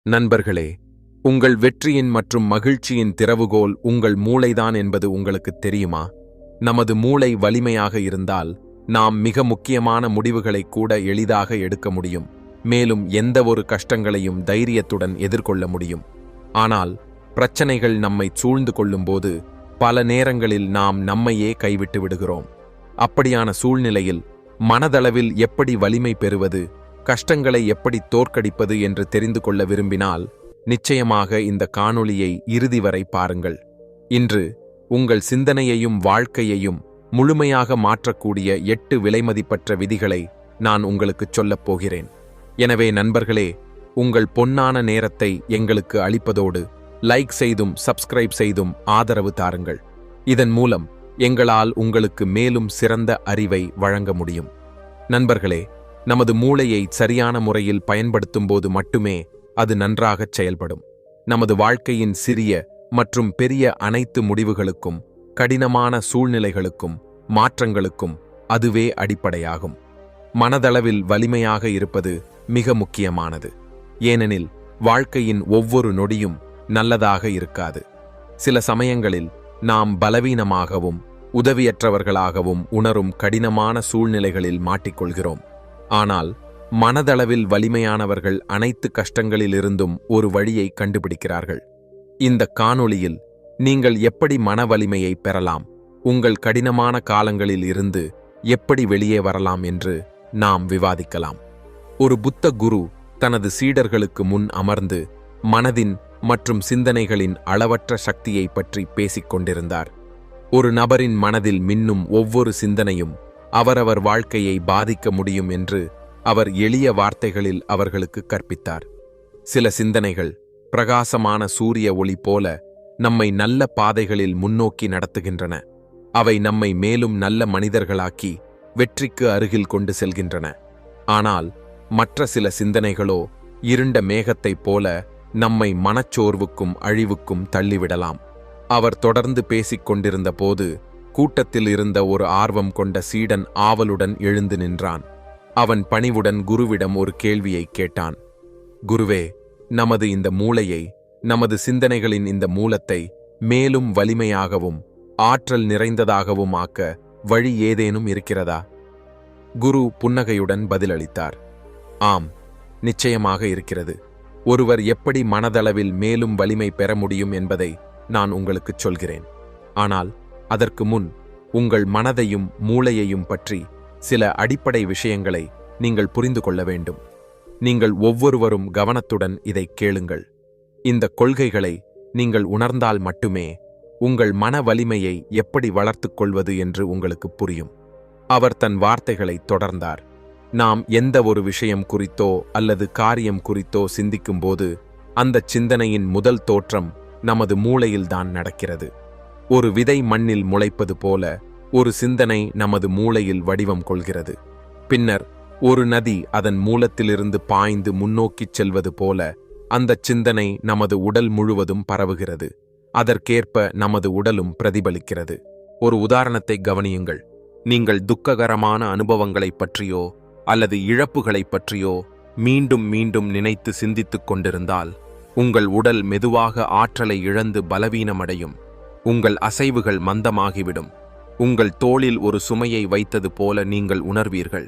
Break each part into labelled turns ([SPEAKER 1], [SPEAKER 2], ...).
[SPEAKER 1] நண்பர்களே, உங்கள் வெற்றியின் மற்றும் மகிழ்ச்சியின் திறவுகோல் உங்கள் மூளைதான் என்பது உங்களுக்கு தெரியுமா? நமது மூளை வலிமையாக இருந்தால் நாம் மிக முக்கியமான முடிவுகளை கூட எளிதாக எடுக்க முடியும், மேலும் எந்த ஒரு கஷ்டங்களையும் தைரியத்துடன் எதிர்கொள்ள முடியும். ஆனால் பிரச்சனைகள் நம்மை சூழ்ந்து கொள்ளும்போது பல நேரங்களில் நாம் நம்மையே கைவிட்டு விடுகிறோம். அப்படியான சூழ்நிலையில் மனதளவில் எப்படி வலிமை பெறுவது, கஷ்டங்களை எப்படி தோற்கடிப்பது என்று தெரிந்து கொள்ள விரும்பினால் நிச்சயமாக இந்த காணொளியை இறுதி வரை பாருங்கள். இன்று உங்கள் சிந்தனையையும் வாழ்க்கையையும் முழுமையாக மாற்றக்கூடிய 8 விலைமதிப்பற்ற விதிகளை நான் உங்களுக்குச் சொல்லப் போகிறேன். எனவே நண்பர்களே, உங்கள் பொன்னான நேரத்தை எங்களுக்கு அளிப்பதோடு லைக் செய்தும் சப்ஸ்கிரைப் செய்தும் ஆதரவு தாருங்கள். இதன் மூலம் எங்களால் உங்களுக்கு மேலும் சிறந்த அறிவை வழங்க முடியும். நண்பர்களே, நமது மூளையை சரியான முறையில் பயன்படுத்தும்போது மட்டுமே அது நன்றாகச் செயல்படும். நமது வாழ்க்கையின் சிறிய மற்றும் பெரிய அனைத்து முடிவுகளுக்கும், கடினமான சூழ்நிலைகளுக்கும், மாற்றங்களுக்கும் அதுவே அடிப்படையாகும். மனதளவில் வலிமையாக இருப்பது மிக முக்கியமானது. ஏனெனில் வாழ்க்கையின் ஒவ்வொரு நொடியும் நல்லதாக இருக்காது. சில சமயங்களில் நாம் பலவீனமாகவும் உதவியற்றவர்களாகவும் உணரும் கடினமான சூழ்நிலைகளில் மாட்டிக்கொள்கிறோம். ஆனால் மனதளவில் வலிமையானவர்கள் அனைத்து கஷ்டங்களிலிருந்தும் ஒரு வழியை கண்டுபிடிக்கிறார்கள். இந்த காணொளியில் நீங்கள் எப்படி மன வலிமையை பெறலாம், உங்கள் கடினமான காலங்களில் இருந்து எப்படி வெளியே வரலாம் என்று நாம் விவாதிக்கலாம். ஒரு புத்த குரு தனது சீடர்களுக்கு முன் அமர்ந்து மனதின் மற்றும் சிந்தனைகளின் அளவற்ற சக்தியை பற்றி பேசிக் கொண்டிருந்தார். ஒரு நபரின் மனதில் மின்னும் ஒவ்வொரு சிந்தனையும் அவரவர் வாழ்க்கையை பாதிக்க முடியும் என்று அவர் எளிய வார்த்தைகளில் அவர்களுக்கு கற்பித்தார். சில சிந்தனைகள் பிரகாசமான சூரிய ஒளி போல நம்மை நல்ல பாதைகளில் முன்னோக்கி நடத்துகின்றன. அவை நம்மை மேலும் நல்ல மனிதர்களாக்கி வெற்றிக்கு அருகில் கொண்டு செல்கின்றன. ஆனால் மற்ற சில சிந்தனைகளோ இருண்ட மேகத்தைப் போல நம்மை மனச்சோர்வுக்கும் அழிவுக்கும் தள்ளிவிடலாம். அவர் தொடர்ந்து பேசிக் கொண்டிருந்த போது கூட்டத்தில் இருந்த ஒரு ஆர்வம் கொண்ட சீடன் ஆவலுடன் எழுந்து நின்றான். அவன் பணிவுடன் குருவிடம் ஒரு கேள்வியை கேட்டான். குருவே, நமது இந்த மூளையை, நமது சிந்தனைகளின் இந்த மூலத்தை மேலும் வலிமையாகவும் ஆற்றல் நிறைந்ததாகவும் ஆக்க வழி ஏதேனும் இருக்கிறதா? குரு புன்னகையுடன் பதிலளித்தார். ஆம், நிச்சயமாக இருக்கிறது. ஒருவர் எப்படி மனதளவில் மேலும் வலிமை பெற முடியும் என்பதை நான் உங்களுக்குச் சொல்கிறேன். ஆனால் அதற்கு முன் உங்கள் மனதையும் மூளையையும் பற்றி சில அடிப்படை விஷயங்களை நீங்கள் புரிந்து கொள்ள வேண்டும். நீங்கள் ஒவ்வொருவரும் கவனத்துடன் இதை கேளுங்கள். இந்த கொள்கைகளை நீங்கள் உணர்ந்தால் மட்டுமே உங்கள் மன வலிமையை எப்படி வளர்த்துக் கொள்வது என்று உங்களுக்கு புரியும். அவர் தன் வார்த்தைகளை தொடர்ந்தார். நாம் எந்த ஒரு விஷயம் குறித்தோ அல்லது காரியம் குறித்தோ சிந்திக்கும்போது அந்த சிந்தனையின் முதல் தோற்றம் நமது மூளையில்தான் நடக்கிறது. ஒரு விதை மண்ணில் முளைப்பது போல ஒரு சிந்தனை நமது மூளையில் வடிவம் கொள்கிறது. பின்னர் ஒரு நதி அதன் மூலத்திலிருந்து பாய்ந்து முன்னோக்கிச் செல்வது போல அந்த சிந்தனை நமது உடல் முழுவதும் பரவுகிறது. அதற்கேற்ப நமது உடலும் பிரதிபலிக்கிறது. ஒரு உதாரணத்தை கவனியுங்கள். நீங்கள் துக்ககரமான அனுபவங்களைப் பற்றியோ அல்லது இழப்புகளைப் பற்றியோ மீண்டும் மீண்டும் நினைத்து சிந்தித்துக் கொண்டிருந்தால் உங்கள் உடல் மெதுவாக ஆற்றலை இழந்து பலவீனமடையும். உங்கள் அசைவுகள் மந்தமாகிவிடும். உங்கள் தோளில் ஒரு சுமையை வைத்தது போல நீங்கள் உணர்வீர்கள்.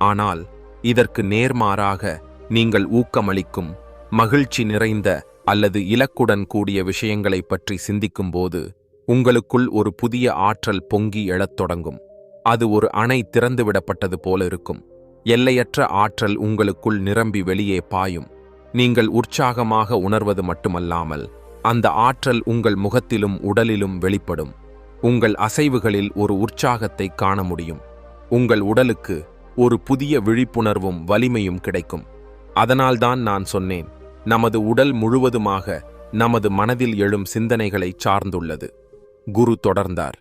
[SPEAKER 1] ஆனால் இதற்கு நேர்மாறாக நீங்கள் ஊக்கமளிக்கும், மகிழ்ச்சி நிறைந்த அல்லது இலக்குடன் கூடிய விஷயங்களைப் பற்றி சிந்திக்கும்போது உங்களுக்குள் ஒரு புதிய ஆற்றல் பொங்கி எழத் தொடங்கும். அது ஒரு அணை திறந்துவிடப்பட்டது போல இருக்கும். எல்லையற்ற ஆற்றல் உங்களுக்குள் நிரம்பி வெளியே பாயும். நீங்கள் உற்சாகமாக உணர்வது மட்டுமல்லாமல் அந்த ஆற்றல் உங்கள் முகத்திலும் உடலிலும் வெளிப்படும். உங்கள் அசைவுகளில் ஒரு உற்சாகத்தை காண முடியும். உங்கள் உடலுக்கு ஒரு புதிய விழிப்புணர்வும் வலிமையும் கிடைக்கும். அதனால்தான் நான் சொன்னேன், நமது உடல் முழுவதுமாக நமது மனதில் எழும் சிந்தனைகளை சார்ந்துள்ளது. குரு தொடர்ந்தார்.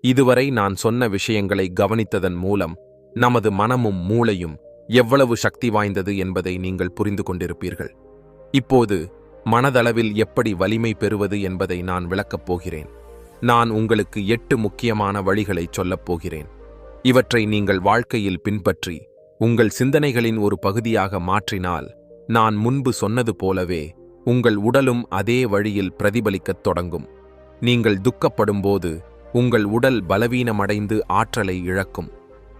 [SPEAKER 1] இதுவரை நான் சொன்ன விஷயங்களை கவனித்ததன் மூலம் நமது மனமும் மூளையும் எவ்வளவு சக்தி வாய்ந்தது என்பதை நீங்கள் புரிந்து கொண்டிருப்பீர்கள். இப்போது மனதளவில் எப்படி வலிமை பெறுவது என்பதை நான் விளக்கப் போகிறேன். நான் உங்களுக்கு 8 முக்கியமான வழிகளைச் சொல்லப் போகிறேன். இவற்றை நீங்கள் வாழ்க்கையில் பின்பற்றி உங்கள் சிந்தனைகளின் ஒரு பகுதியாக மாற்றினால் நான் முன்பு சொன்னது போலவே உங்கள் உடலும் அதே வழியில் பிரதிபலிக்கத் தொடங்கும். நீங்கள் துக்கப்படும்போது உங்கள் உடல் பலவீனமடைந்து ஆற்றலை இழக்கும்.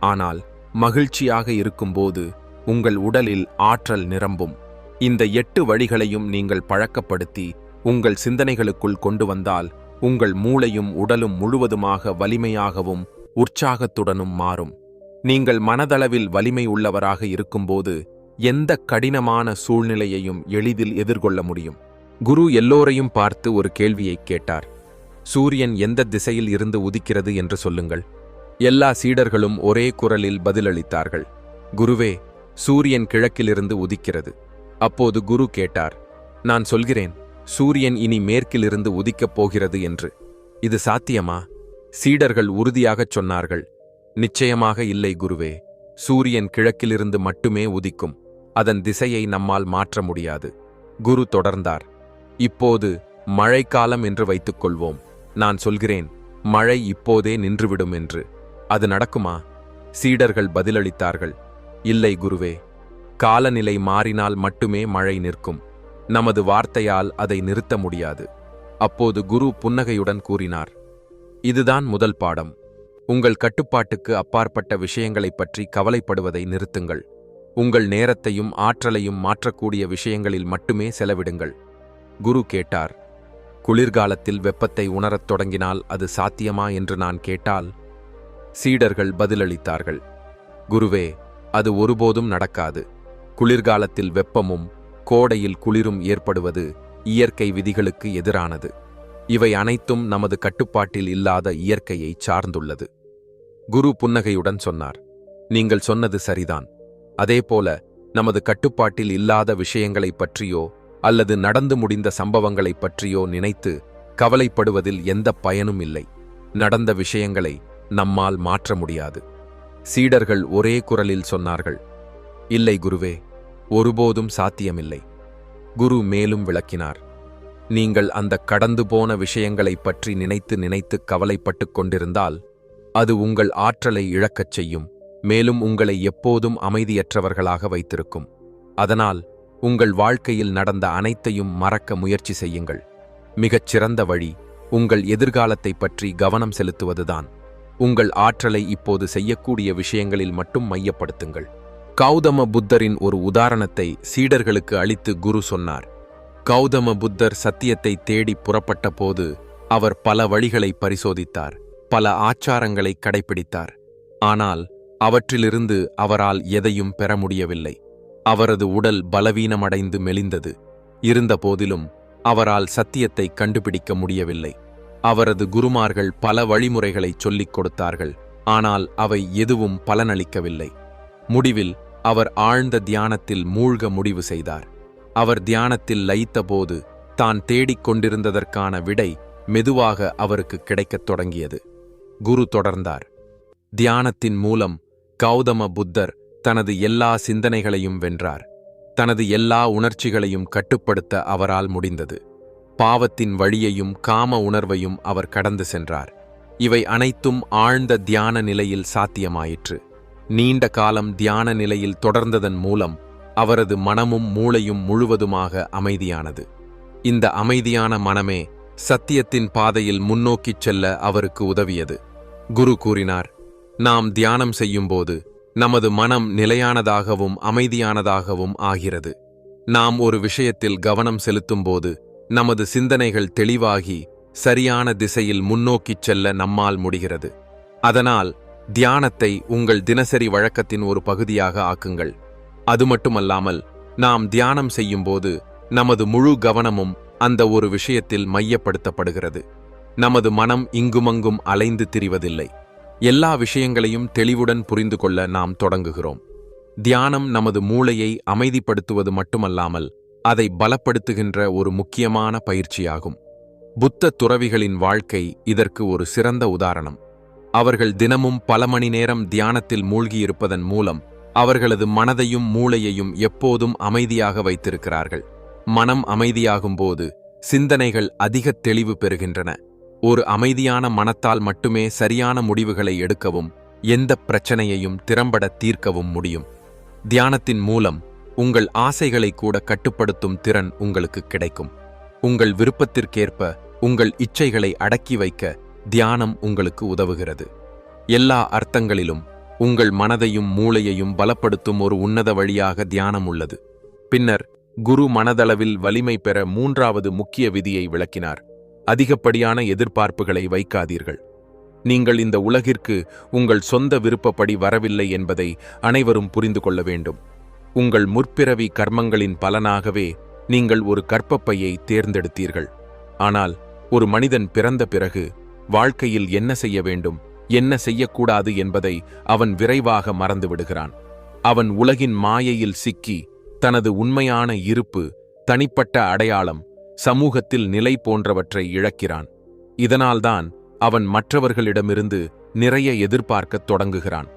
[SPEAKER 1] ஆனால் மகிழ்ச்சியாக இருக்கும்போது உங்கள் உடலில் ஆற்றல் நிரம்பும். இந்த 8 வழிகளையும் நீங்கள் பழக்கப்படுத்தி உங்கள் சிந்தனைகளுக்குள் கொண்டு வந்தால் உங்கள் மூளையும் உடலும் முழுவதுமாக வலிமையாகவும் உற்சாகத்துடனும் மாறும். நீங்கள் மனதளவில் வலிமை உள்ளவராக இருக்கும்போது எந்த கடினமான சூழ்நிலையையும் எளிதில் எதிர்கொள்ள முடியும். குரு எல்லோரையும் பார்த்து ஒரு கேள்வியை கேட்டார். சூரியன் எந்த திசையில் இருந்து உதிக்கிறது என்று சொல்லுங்கள். எல்லா சீடர்களும் ஒரே குரலில் பதிலளித்தார்கள், குருவே, சூரியன் கிழக்கிலிருந்து உதிக்கிறது. அப்போது குரு கேட்டார், நான் சொல்கிறேன், சூரியன் இனி மேற்கிலிருந்து உதிக்கப் போகிறது என்று. இது சாத்தியமா? சீடர்கள் உறுதியாகச் சொன்னார்கள், நிச்சயமாக இல்லை குருவே. சூரியன் கிழக்கிலிருந்து மட்டுமே உதிக்கும். அதன் திசையை நம்மால் மாற்ற முடியாது. குரு தொடர்ந்தார், இப்போது மழைக்காலம் என்று வைத்துக்கொள்வோம். நான் சொல்கிறேன், மழை இப்போதே நின்றுவிடும் என்று. அது நடக்குமா? சீடர்கள் பதிலளித்தார்கள், இல்லை குருவே. காலநிலை மாறினால் மட்டுமே மழை நிற்கும். நமது வார்த்தையால் அதை நிறுத்த முடியாது. அப்போது குரு புன்னகையுடன் கூறினார், இதுதான் முதல் பாடம். உங்கள் கட்டுப்பாட்டுக்கு அப்பாற்பட்ட விஷயங்களைப் பற்றி கவலைப்படுவதை நிறுத்துங்கள். உங்கள் நேரத்தையும் ஆற்றலையும் மாற்றக்கூடிய விஷயங்களில் மட்டுமே செலவிடுங்கள். குரு கேட்டார், குளிர்காலத்தில் வெப்பத்தை உணரத் தொடங்கினால் அது சாத்தியமா என்று நான் கேட்டால்? சீடர்கள் பதிலளித்தார்கள், குருவே, அது ஒருபோதும் நடக்காது. குளிர்காலத்தில் வெப்பமும் கோடையில் குளிரும் ஏற்படுவது இயற்கை விதிகளுக்கு எதிரானது. இவை அனைத்தும் நமது கட்டுப்பாட்டில் இல்லாத இயற்கையை சார்ந்துள்ளது. குரு புன்னகையுடன் சொன்னார், நீங்கள் சொன்னது சரிதான். அதேபோல நமது கட்டுப்பாட்டில் இல்லாத விஷயங்களைப் பற்றியோ அல்லது நடந்து முடிந்த சம்பவங்களைப் பற்றியோ நினைத்து கவலைப்படுவதில் எந்த பயனும் இல்லை. நடந்த விஷயங்களை நம்மால் மாற்ற முடியாது. சீடர்கள் ஒரே குரலில் சொன்னார்கள், இல்லை குருவே, ஒருபோதும் சாத்தியமில்லை. குரு மேலும் விளக்கினார், நீங்கள் அந்த கடந்து போன விஷயங்களைப் பற்றி நினைத்து நினைத்து கவலைப்பட்டுக் கொண்டிருந்தால் அது உங்கள் ஆற்றலை இழக்கச் செய்யும். மேலும் உங்களை எப்போதும் அமைதியற்றவர்களாக வைத்திருக்கும். அதனால் உங்கள் வாழ்க்கையில் நடந்த அனைத்தையும் மறக்க முயற்சி செய்யுங்கள். மிகச் சிறந்த வழி உங்கள் எதிர்காலத்தைப் பற்றி கவனம் செலுத்துவதுதான். உங்கள் ஆற்றலை இப்போது செய்யக்கூடிய விஷயங்களில் மட்டும் மையப்படுத்துங்கள். கௌதம புத்தரின் ஒரு உதாரணத்தை சீடர்களுக்கு அளித்து குரு சொன்னார். கௌதம புத்தர் சத்தியத்தை தேடி புறப்பட்ட போது அவர் பல வழிகளை பரிசோதித்தார், பல ஆச்சாரங்களை கடைபிடித்தார். ஆனால் அவற்றிலிருந்து அவரால் எதையும் பெற முடியவில்லை. அவரது உடல் பலவீனமடைந்து மெலிந்தது. இருந்தபோதிலும் அவரால் சத்தியத்தை கண்டுபிடிக்க முடியவில்லை. அவரது குருமார்கள் பல வழிமுறைகளை சொல்லிக் கொடுத்தார்கள், ஆனால் அவை எதுவும் பலனளிக்கவில்லை. முடிவில் அவர் ஆழ்ந்த தியானத்தில் மூழ்க முடிவு செய்தார். அவர் தியானத்தில் லயித்தபோது தான் தேடிக் கொண்டிருந்ததற்கான விடை மெதுவாக அவருக்கு கிடைக்கத் தொடங்கியது. குரு தொடர்ந்தார், தியானத்தின் மூலம் கௌதம புத்தர் தனது எல்லா சிந்தனைகளையும் வென்றார். தனது எல்லா உணர்ச்சிகளையும் கட்டுப்படுத்த அவரால் முடிந்தது. பாவத்தின் வழியையும் காம உணர்வையும் அவர் கடந்து சென்றார். இவை அனைத்தும் ஆழ்ந்த தியான நிலையில் சாத்தியமாயிற்று. நீண்ட காலம் தியான நிலையில் தொடர்ந்ததன் மூலம் அவரது மனமும் மூளையும் முழுவதுமாக அமைதியானது. இந்த அமைதியான மனமே சத்தியத்தின் பாதையில் முன்னோக்கிச் செல்ல அவருக்கு உதவியது. குரு கூறினார், நாம் தியானம் செய்யும்போது நமது மனம் நிலையானதாகவும் அமைதியானதாகவும் ஆகிறது. நாம் ஒரு விஷயத்தில் கவனம் செலுத்தும்போது நமது சிந்தனைகள் தெளிவாகி சரியான திசையில் முன்னோக்கிச் செல்ல நம்மால் முடிகிறது. அதனால் தியானத்தை உங்கள் தினசரி வழக்கத்தின் ஒரு பகுதியாக ஆக்குங்கள். அது மட்டுமல்லாமல் நாம் தியானம் செய்யும்போது நமது முழு கவனமும் அந்த ஒரு விஷயத்தில் மையப்படுத்தப்படுகிறது. நமது மனம் இங்குமங்கும் அலைந்து திரிவதில்லை. எல்லா விஷயங்களையும் தெளிவுடன் புரிந்து கொள்ள நாம் தொடங்குகிறோம். தியானம் நமது மூளையை அமைதிப்படுத்துவது மட்டுமல்லாமல் அதை பலப்படுத்துகின்ற ஒரு முக்கியமான பயிற்சியாகும். புத்த துறவிகளின் வாழ்க்கை இதற்கு ஒரு சிறந்த உதாரணம். அவர்கள் தினமும் பல மணி நேரம் தியானத்தில் மூழ்கியிருப்பதன் மூலம் அவர்களது மனதையும் மூளையையும் எப்போதும் அமைதியாக வைத்திருக்கிறார்கள். மனம் அமைதியாகும்போது சிந்தனைகள் அதிக தெளிவு பெறுகின்றன. ஒரு அமைதியான மனத்தால் மட்டுமே சரியான முடிவுகளை எடுக்கவும் எந்த பிரச்சனையையும் திறம்பட தீர்க்கவும் முடியும். தியானத்தின் மூலம் உங்கள் ஆசைகளை கூட கட்டுப்படுத்தும் திறன் உங்களுக்கு கிடைக்கும். உங்கள் விருப்பத்திற்கேற்ப உங்கள் இச்சைகளை அடக்கி வைக்க தியானம் உங்களுக்கு உதவுகிறது. எல்லா அர்த்தங்களிலும் உங்கள் மனதையும் மூளையையும் பலப்படுத்தும் ஒரு உன்னத வழியாக தியானம் உள்ளது. பின்னர் குரு மனதளவில் வலிமை பெற மூன்றாவது முக்கிய விதியை விளக்கினார். அதிகப்படியான எதிர்பார்ப்புகளை வைக்காதீர்கள். நீங்கள் இந்த உலகிற்கு உங்கள் சொந்த விருப்பப்படி வரவில்லை என்பதை அனைவரும் புரிந்து கொள்ள வேண்டும். உங்கள் முற்பிறவி கர்மங்களின் பலனாகவே நீங்கள் ஒரு கர்ப்பப்பையை தேர்ந்தெடுத்தீர்கள். ஆனால் ஒரு மனிதன் பிறந்த பிறகு வாழ்க்கையில் என்ன செய்ய வேண்டும், என்ன செய்யக்கூடாது என்பதை அவன் விரைவாக மறந்துவிடுகிறான். அவன் உலகின் மாயையில் சிக்கி தனது உண்மையான இருப்பு, தனிப்பட்ட அடையாளம், சமூகத்தில் நிலை போன்றவற்றை இழக்கிறான். இதனால்தான் அவன் மற்றவர்களிடமிருந்து நிறைய எதிர்பார்க்கத் தொடங்குகிறான்.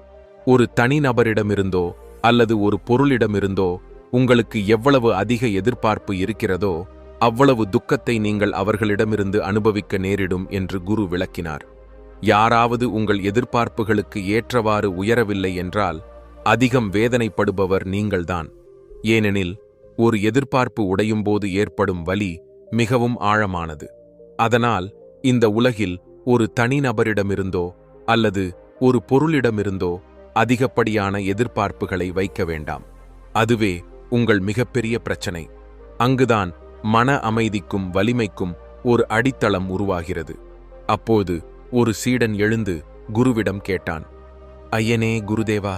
[SPEAKER 1] ஒரு தனிநபரிடமிருந்தோ அல்லது ஒரு பொருளிடமிருந்தோ உங்களுக்கு எவ்வளவு அதிக எதிர்பார்ப்பு இருக்கிறதோ அவ்வளவு துக்கத்தை நீங்கள் அவர்களிடமிருந்து அனுபவிக்க நேரிடும் என்று குரு விளக்கினார். யாராவது உங்கள் எதிர்பார்ப்புகளுக்கு ஏற்றவாறு உயரவில்லை என்றால் அதிகம் வேதனைப்படுபவர் நீங்கள்தான். ஏனெனில் ஒரு எதிர்பார்ப்பு உடையும்போது ஏற்படும் வலி மிகவும் ஆழமானது. அதனால் இந்த உலகில் ஒரு தனிநபரிடமிருந்தோ அல்லது ஒரு பொருளிடமிருந்தோ அதிகப்படியான எதிர்பார்ப்புகளை வைக்க வேண்டாம். அதுவே உங்கள் மிகப்பெரிய பிரச்சனை. அங்குதான் மன அமைதிக்கும் வலிமைக்கும் ஒரு அடித்தளம் உருவாகிறது. அப்போது ஒரு சீடன் எழுந்து குருவிடம் கேட்டான், ஐயனே குருதேவா,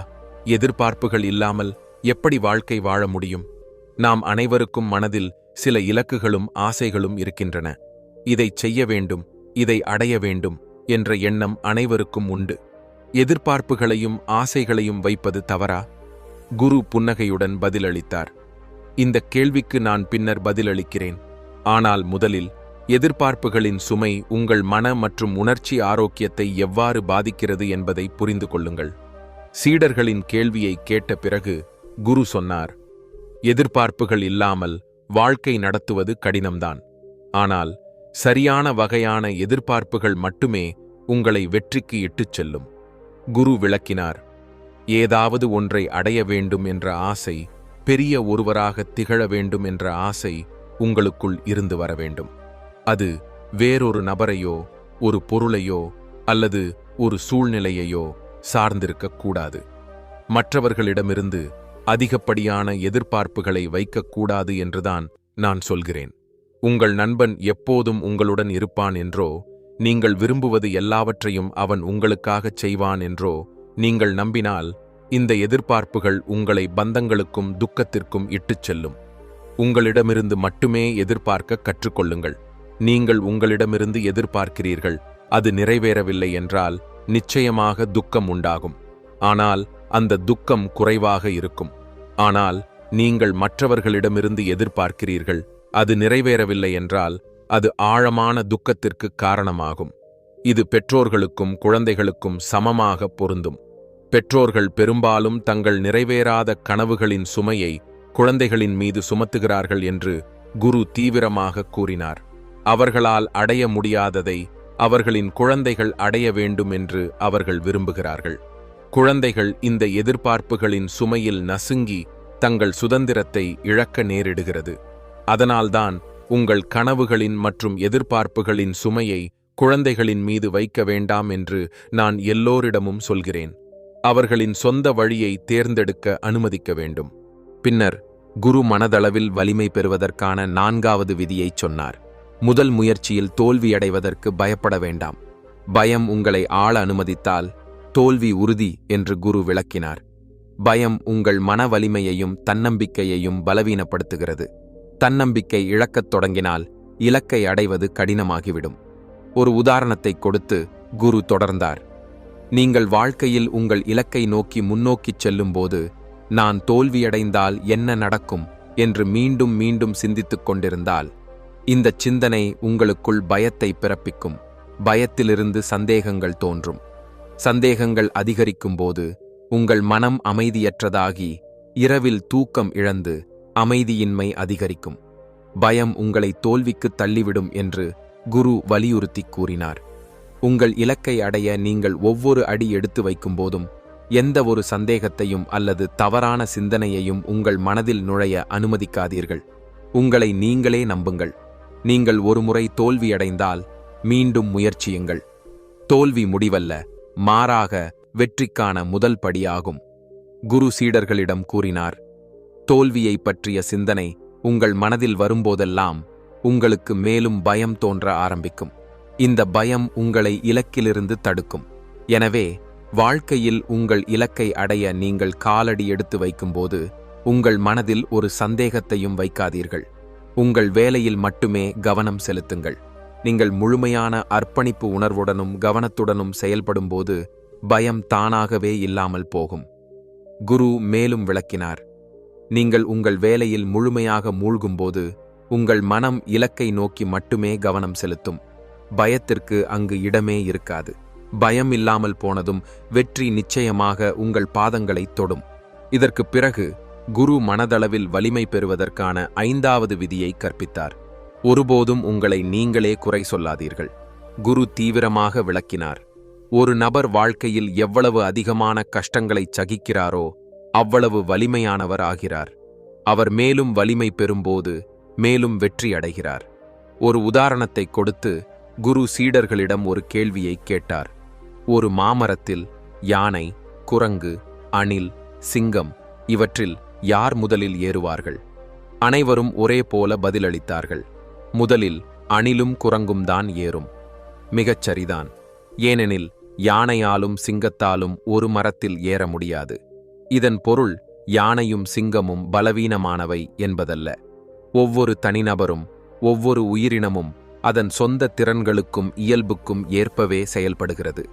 [SPEAKER 1] எதிர்பார்ப்புகள் இல்லாமல் எப்படி வாழ்க்கை வாழ முடியும்? நாம் அனைவருக்கும் மனதில் சில இலக்குகளும் ஆசைகளும் இருக்கின்றன. இதைச் செய்ய வேண்டும், இதை அடைய வேண்டும் என்ற எண்ணம் அனைவருக்கும் உண்டு. எதிர்பார்ப்புகளையும் ஆசைகளையும் வைப்பது தவறா? குரு புன்னகையுடன் பதிலளித்தார். இந்த கேள்விக்கு நான் பின்னர் பதிலளிக்கிறேன். ஆனால் முதலில் எதிர்பார்ப்புகளின் சுமை உங்கள் மன மற்றும் உணர்ச்சி ஆரோக்கியத்தை எவ்வாறு பாதிக்கிறது என்பதை புரிந்து கொள்ளுங்கள். சீடர்களின் கேள்வியை கேட்ட பிறகு குரு சொன்னார், எதிர்பார்ப்புகள் இல்லாமல் வாழ்க்கை நடத்துவது கடினம்தான். ஆனால் சரியான வகையான எதிர்பார்ப்புகள் மட்டுமே உங்களை வெற்றிக்கு இட்டுச் செல்லும். குரு விளக்கினார், ஏதாவது ஒன்றை அடைய வேண்டும் என்ற ஆசை, பெரிய ஒருவராக திகழ வேண்டும் என்ற ஆசை உங்களுக்குள் இருந்து வர வேண்டும். அது வேறொரு நபரையோ ஒரு பொருளையோ அல்லது ஒரு சூழ்நிலையையோ சார்ந்திருக்கக்கூடாது. மற்றவர்களிடமிருந்து அதிகப்படியான எதிர்பார்ப்புகளை வைக்கக்கூடாது என்றுதான் நான் சொல்கிறேன். உங்கள் நண்பன் எப்போதும் உங்களுடன் இருப்பான் என்றோ, நீங்கள் விரும்புவது எல்லாவற்றையும் அவன் உங்களுக்காகச் செய்வான் என்றோ நீங்கள் நம்பினால் இந்த எதிர்பார்ப்புகள் உங்களை பந்தங்களுக்கும் துக்கத்திற்கும் இட்டுச் செல்லும். உங்களிடமிருந்து மட்டுமே எதிர்பார்க்க கற்றுக்கொள்ளுங்கள். நீங்கள் உங்களிடமிருந்து எதிர்பார்க்கிறீர்கள், அது நிறைவேறவில்லை என்றால் நிச்சயமாக துக்கம் உண்டாகும். ஆனால் அந்த துக்கம் குறைவாக இருக்கும். ஆனால் நீங்கள் மற்றவர்களிடமிருந்து எதிர்பார்க்கிறீர்கள், அது நிறைவேறவில்லை என்றால் அது ஆழமான துக்கத்திற்கு காரணமாகும். இது பெற்றோர்களுக்கும் குழந்தைகளுக்கும் சமமாக பொருந்தும். பெற்றோர்கள் பெரும்பாலும் தங்கள் நிறைவேறாத கனவுகளின் சுமையை குழந்தைகளின் மீது சுமத்துகிறார்கள் என்று குரு தீவிரமாக கூறினார். அவர்களால் அடைய முடியாததை அவர்களின் குழந்தைகள் அடைய வேண்டும் என்று அவர்கள் விரும்புகிறார்கள். குழந்தைகள் இந்த எதிர்பார்ப்புகளின் சுமையில் நசுங்கி தங்கள் சுதந்திரத்தை இழக்க நேரிடுகிறது. அதனால்தான் உங்கள் கனவுகளின் மற்றும் எதிர்பார்ப்புகளின் சுமையை குழந்தைகளின் மீது வைக்க வேண்டாம் என்று நான் எல்லோரிடமும் சொல்கிறேன். அவர்களின் சொந்த வழியை தேர்ந்தெடுக்க அனுமதிக்க வேண்டும். பின்னர் குரு மனதளவில் வலிமை பெறுவதற்கான 4வது விதியைச் சொன்னார். முதல் முயற்சியில் தோல்வியடைவதற்கு பயப்பட வேண்டாம். பயம் உங்களை ஆள அனுமதித்தால் தோல்வி உறுதி என்று குரு விளக்கினார். பயம் உங்கள் மன வலிமையையும் தன்னம்பிக்கையையும் பலவீனப்படுத்துகிறது. தன்னம்பிக்கை இழக்கத் தொடங்கினால் இலக்கை அடைவது கடினமாகிவிடும். ஒரு உதாரணத்தை கொடுத்து குரு தொடர்ந்தார். நீங்கள் வாழ்க்கையில் உங்கள் இலக்கை நோக்கி முன்னோக்கிச் செல்லும்போது, நான் தோல்வியடைந்தால் என்ன நடக்கும் என்று மீண்டும் மீண்டும் சிந்தித்துக் கொண்டிருந்தால், இந்த சிந்தனை உங்களுக்குள் பயத்தை பிறப்பிக்கும். பயத்திலிருந்து சந்தேகங்கள் தோன்றும். சந்தேகங்கள் அதிகரிக்கும்போது உங்கள் மனம் அமைதியற்றதாகி இரவில் தூக்கம் இழந்து அமைதியின்மை அதிகரிக்கும். பயம் உங்களை தோல்விக்கு தள்ளிவிடும் என்று குரு வலியுறுத்தி கூறினார். உங்கள் இலக்கை அடைய நீங்கள் ஒவ்வொரு அடி எடுத்து வைக்கும்போதும் எந்த ஒரு சந்தேகத்தையும் அல்லது தவறான சிந்தனையையும் உங்கள் மனதில் நுழைய அனுமதிக்காதீர்கள். உங்களை நீங்களே நம்புங்கள். நீங்கள் ஒருமுறை தோல்வியடைந்தால் மீண்டும் முயற்சியுங்கள். தோல்வி முடிவல்ல, மாறாக வெற்றிக்கான முதல் படியாகும். குரு சீடர்களிடம் கூறினார், தோல்வியை பற்றிய சிந்தனை உங்கள் மனதில் வரும்போதெல்லாம் உங்களுக்கு மேலும் பயம் தோன்ற ஆரம்பிக்கும். இந்த பயம் உங்களை இலக்கிலிருந்து தடுக்கும். எனவே வாழ்க்கையில் உங்கள் இலக்கை அடைய நீங்கள் காலடி எடுத்து வைக்கும்போது உங்கள் மனதில் ஒரு சந்தேகத்தையும் வைக்காதீர்கள். உங்கள் வேலையில் மட்டுமே கவனம் செலுத்துங்கள். நீங்கள் முழுமையான அர்ப்பணிப்பு உணர்வுடனும் கவனத்துடனும் செயல்படும்போது பயம் தானாகவே இல்லாமல் போகும். குரு மேலும் விளக்கினார், நீங்கள் உங்கள் வேலையில் முழுமையாக மூழ்கும்போது உங்கள் மனம் இலக்கை நோக்கி மட்டுமே கவனம் செலுத்தும். பயத்திற்கு அங்கு இடமே இருக்காது. பயம் இல்லாமல் போனதும் வெற்றி நிச்சயமாக உங்கள் பாதங்களை தொடும். இதற்கு பிறகு குரு மனதளவில் வலிமை பெறுவதற்கான 5வது விதியை கற்பித்தார். ஒருபோதும் உங்களை நீங்களே குறை சொல்லாதீர்கள். குரு தீவிரமாக விளக்கினார், ஒரு நபர் வாழ்க்கையில் எவ்வளவு அதிகமான கஷ்டங்களை சகிக்கிறாரோ அவ்வளவு வலிமையானவர் ஆகிறார். அவர் மேலும் வலிமை பெறும்போது மேலும் வெற்றி அடைகிறார். ஒரு உதாரணத்தை கொடுத்து குரு சீடர்களிடம் ஒரு கேள்வியை கேட்டார். ஒரு மாமரத்தில் யானை, குரங்கு, அணில், சிங்கம் இவற்றில் யார் முதலில் ஏறுவார்கள்? அனைவரும் ஒரே போல பதிலளித்தார்கள், முதலில் அணிலும் குரங்கும் தான் ஏறும். மிகச் சரிதான். ஏனெனில் யானையாலும் சிங்கத்தாலும் ஒரு மரத்தில் ஏற முடியாது. இதன் பொருள் யானையும் சிங்கமும் பலவீனமானவை என்பதல்ல. ஒவ்வொரு தனிநபரும், ஒவ்வொரு உயிரினமும் அதன் சொந்த திறன்களுக்கும் இயல்புக்கும் ஏற்பவே செயல்படுகிறது.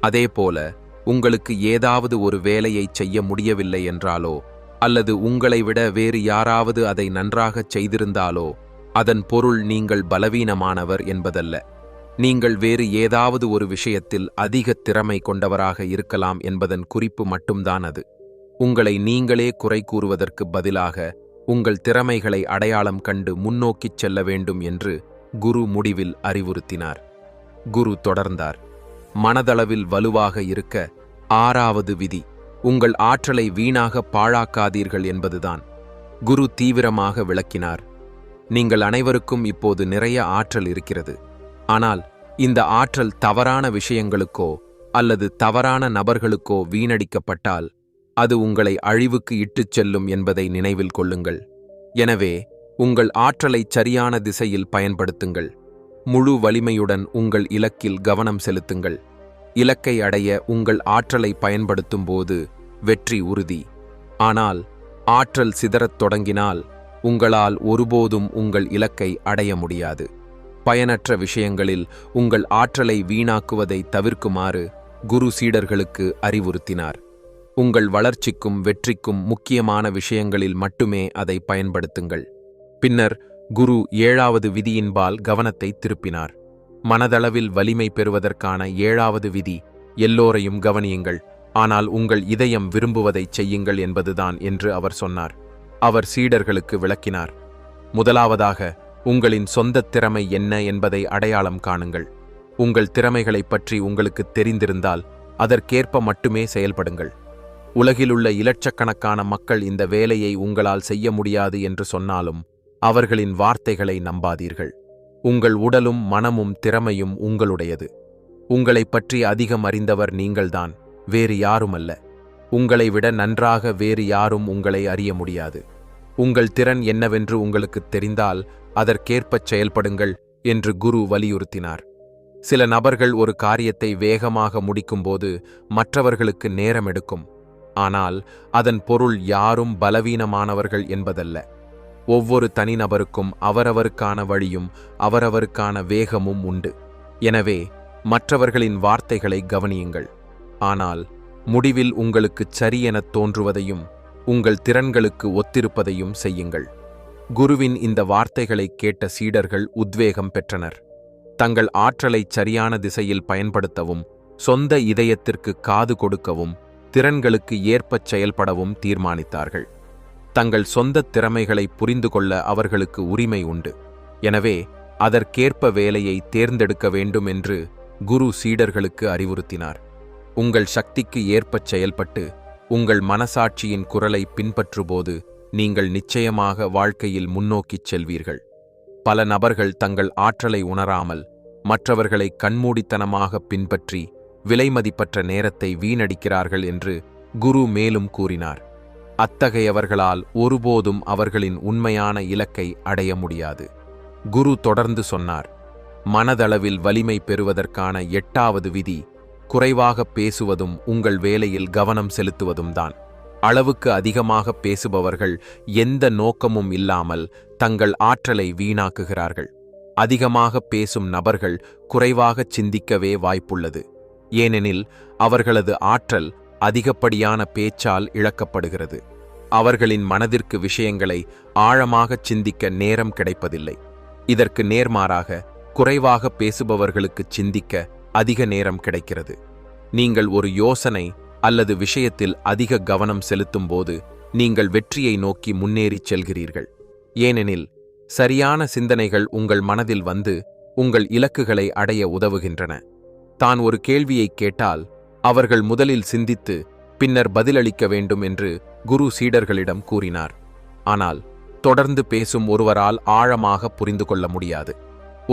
[SPEAKER 1] அதேபோல உங்களுக்கு ஏதாவது ஒரு வேலையை செய்ய முடியவில்லை என்றாலோ அல்லது உங்களை விட வேறு யாராவது அதை நன்றாகச் செய்திருந்தாலோ அதன் பொருள் நீங்கள் பலவீனமானவர் என்பதல்ல. நீங்கள் வேறு ஏதாவது ஒரு விஷயத்தில் அதிக திறமை கொண்டவராக இருக்கலாம் என்பதன் குறிப்பு மட்டும்தான் அது. உங்களை நீங்களே குறை கூறுவதற்கு பதிலாக உங்கள் திறமைகளை அடையாளம் கண்டு முன்னோக்கிச் செல்ல வேண்டும் என்று குரு முடிவில் அறிவுறுத்தினார். குரு தொடர்ந்தார், மனதளவில் வலுவாக இருக்க 6வது விதி உங்கள் ஆற்றலை வீணாக பாழாக்காதீர்கள் என்பதுதான். குரு தீவிரமாக விளக்கினார், நீங்கள் அனைவருக்கும் இப்போது நிறைய ஆற்றல் இருக்கிறது. ஆனால் இந்த ஆற்றல் தவறான விஷயங்களுக்கோ அல்லது தவறான நபர்களுக்கோ வீணடிக்கப்பட்டால் அது உங்களை அழிவுக்கு இட்டுச் செல்லும் என்பதை நினைவில் கொள்ளுங்கள். எனவே உங்கள் ஆற்றலை சரியான திசையில் பயன்படுத்துங்கள். முழு வலிமையுடன் உங்கள் இலக்கில் கவனம் செலுத்துங்கள். இலக்கை அடைய உங்கள் ஆற்றலை பயன்படுத்தும் போது வெற்றி உறுதி. ஆனால் ஆற்றல் சிதறத் தொடங்கினால் உங்களால் ஒருபோதும் உங்கள் இலக்கை அடைய முடியாது. பயனற்ற விஷயங்களில் உங்கள் ஆற்றலை வீணாக்குவதை தவிர்க்குமாறு குரு சீடர்களுக்கு அறிவுறுத்தினார். உங்கள் வளர்ச்சிக்கும் வெற்றிக்கும் முக்கியமான விஷயங்களில் மட்டுமே அதை பயன்படுத்துங்கள். பின்னர் குரு 7வது விதியின்பால் கவனத்தை திருப்பினார். மனதளவில் வலிமை பெறுவதற்கான 7வது விதி, எல்லோரையும் கவனியுங்கள், ஆனால் உங்கள் இதயம் விரும்புவதைச் செய்யுங்கள் என்பதுதான் என்று அவர் சொன்னார். அவர் சீடர்களுக்கு விளக்கினார், முதலாவதாக உங்களின் சொந்த திறமை என்ன என்பதை அடையாளம் காணுங்கள். உங்கள் திறமைகளைப் பற்றி உங்களுக்கு தெரிந்திருந்தால் அதற்கேற்ப மட்டுமே செயல்படுங்கள். உலகிலுள்ள இலட்சக்கணக்கான மக்கள் இந்த வேலையை உங்களால் செய்ய முடியாது என்று சொன்னாலும் அவர்களின் வார்த்தைகளை நம்பாதீர்கள். உங்கள் உடலும் மனமும் திறமையும் உங்களுடையது. உங்களைப் பற்றி அதிகம் அறிந்தவர் நீங்கள்தான், வேறு யாருமல்ல. உங்களை விட நன்றாக வேறு யாரும் உங்களை அறிய முடியாது. உங்கள் திறன் என்னவென்று உங்களுக்குத் தெரிந்தால் அதற்கேற்பச் செயல்படுங்கள் என்று குரு வலியுறுத்தினார். சில நபர்கள் ஒரு காரியத்தை வேகமாக முடிக்கும்போது மற்றவர்களுக்கு நேரம் எடுக்கும். ஆனால் அதன் பொருள் யாரும் பலவீனமானவர்கள் என்பதல்ல. ஒவ்வொரு தனிநபருக்கும் அவரவருக்கான வழியும் அவரவருக்கான வேகமும் உண்டு. எனவே மற்றவர்களின் வார்த்தைகளை கவனியுங்கள். ஆனால் முடிவில் உங்களுக்குச் சரியெனத் தோன்றுவதையும் உங்கள் திறன்களுக்கு ஒத்திருப்பதையும் செய்யுங்கள். குருவின் இந்த வார்த்தைகளை கேட்ட சீடர்கள் உத்வேகம் பெற்றனர். தங்கள் ஆற்றலை சரியான திசையில் பயன்படுத்தவும், சொந்த இதயத்திற்கு காது கொடுக்கவும், திறன்களுக்கு ஏற்பச் செயல்படவும் தீர்மானித்தார்கள். தங்கள் சொந்த திறமைகளை புரிந்து கொள்ள அவர்களுக்கு உரிமை உண்டு. எனவே அதற்கேற்ப வேலையை தேர்ந்தெடுக்க வேண்டும் என்று குரு சீடர்களுக்கு அறிவுறுத்தினார். உங்கள் சக்திக்கு ஏற்பச் செயல்பட்டு உங்கள் மனசாட்சியின் குரலை பின்பற்றும்போது நீங்கள் நிச்சயமாக வாழ்க்கையில் முன்னோக்கிச் செல்வீர்கள். பல நபர்கள் தங்கள் ஆற்றலை உணராமல் மற்றவர்களை கண்மூடித்தனமாக பின்பற்றி விலைமதிப்பற்ற நேரத்தை வீணடிக்கிறார்கள் என்று குரு மேலும் கூறினார். அத்தகையவர்களால் ஒருபோதும் அவர்களின் உண்மையான இலக்கை அடைய முடியாது. குரு தொடர்ந்து சொன்னார், மனதளவில் வலிமை பெறுவதற்கான 8வது விதி குறைவாக பேசுவதும் உங்கள் வேலையில் கவனம் செலுத்துவதும் தான். அளவுக்கு அதிகமாக பேசுபவர்கள் எந்த நோக்கமும் இல்லாமல் தங்கள் ஆற்றலை வீணாக்குகிறார்கள். அதிகமாக பேசும் நபர்கள் குறைவாக சிந்திக்கவே வாய்ப்புள்ளது. ஏனெனில் அவர்களது ஆற்றல் அதிகப்படியான பேச்சால் இழக்கப்படுகிறது. அவர்களின் மனதிற்கு விஷயங்களை ஆழமாகச் சிந்திக்க நேரம் கிடைப்பதில்லை. இதற்கு நேர்மாறாக குறைவாக பேசுபவர்களுக்கு சிந்திக்க அதிக நேரம் கிடைக்கிறது. நீங்கள் ஒரு யோசனை அல்லது விஷயத்தில் அதிக கவனம் செலுத்தும்போது நீங்கள் வெற்றியை நோக்கி முன்னேறிச் செல்கிறீர்கள். ஏனெனில் சரியான சிந்தனைகள் உங்கள் மனதில் வந்து உங்கள் இலக்குகளை அடைய உதவுகின்றன. தான் ஒரு கேள்வியை கேட்டால் அவர்கள் முதலில் சிந்தித்து பின்னர் பதிலளிக்க வேண்டும் என்று குரு சீடர்களிடம் கூறினார். ஆனால் தொடர்ந்து பேசும் ஒருவரால் ஆழமாக புரிந்து கொள்ள முடியாது.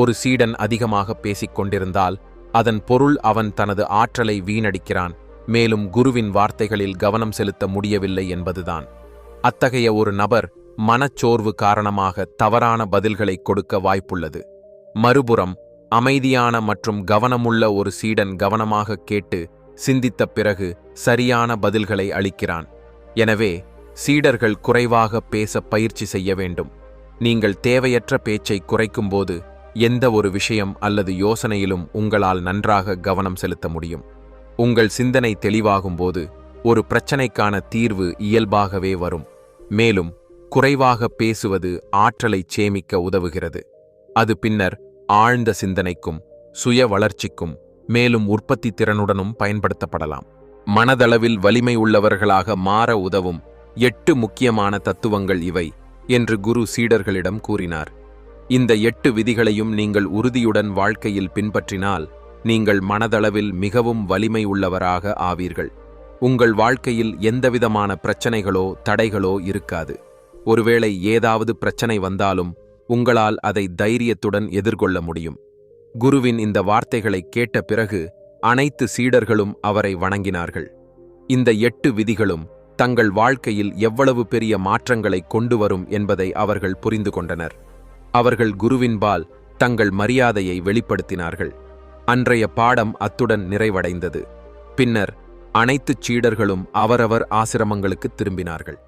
[SPEAKER 1] ஒரு சீடன் அதிகமாக பேசிக் கொண்டிருந்தால் அதன் பொருள் அவன் தனது ஆற்றலை வீணடிக்கிறான், மேலும் குருவின் வார்த்தைகளில் கவனம் செலுத்த முடியவில்லை என்பதுதான். அத்தகைய ஒரு நபர் மனச்சோர்வு காரணமாக தவறான பதில்களை கொடுக்க வாய்ப்புள்ளது. மறுபுறம் அமைதியான மற்றும் கவனமுள்ள ஒரு சீடன் கவனமாக கேட்டு சிந்தித்த பிறகு சரியான பதில்களை அளிக்கிறான். எனவே சீடர்கள் குறைவாக பேச பயிற்சி செய்ய வேண்டும். நீங்கள் தேவையற்ற பேச்சை குறைக்கும்போது எந்த ஒரு விஷயம் அல்லது யோசனையிலும் உங்களால் நன்றாக கவனம் செலுத்த முடியும். உங்கள் சிந்தனை தெளிவாகும்போது ஒரு பிரச்சனைக்கான தீர்வு இயல்பாகவே வரும். மேலும் குறைவாக பேசுவது ஆற்றலை சேமிக்க உதவுகிறது. அது பின்னர் ஆழ்ந்த சிந்தனைக்கும் சுய வளர்ச்சிக்கும் மேலும் உற்பத்தி திறனுடனும் பயன்படுத்தப்படலாம். மனதளவில் வலிமை உள்ளவர்களாக மாற உதவும் 8 முக்கியமான தத்துவங்கள் இவை என்று குரு சீடர்களிடம் கூறினார். இந்த 8 விதிகளையும் நீங்கள் உறுதியுடன் வாழ்க்கையில் பின்பற்றினால் நீங்கள் மனதளவில் மிகவும் வலிமை உள்ளவராக ஆவீர்கள். உங்கள் வாழ்க்கையில் எந்தவிதமான பிரச்சனைகளோ தடைகளோ இருக்காது. ஒருவேளை ஏதாவது பிரச்சனை வந்தாலும் உங்களால் அதை தைரியத்துடன் எதிர்கொள்ள முடியும். குருவின் இந்த வார்த்தைகளை கேட்ட பிறகு அனைத்து சீடர்களும் அவரை வணங்கினார்கள். இந்த 8 விதிகளும் தங்கள் வாழ்க்கையில் எவ்வளவு பெரிய மாற்றங்களை கொண்டு வரும் என்பதை அவர்கள் புரிந்து கொண்டனர். அவர்கள் குருவின்பால் தங்கள் மரியாதையை வெளிப்படுத்தினார்கள். அன்றைய பாடம் அத்துடன் நிறைவடைந்தது. பின்னர் அனைத்து சீடர்களும் அவரவர் ஆசிரமங்களுக்கு திரும்பினார்கள்.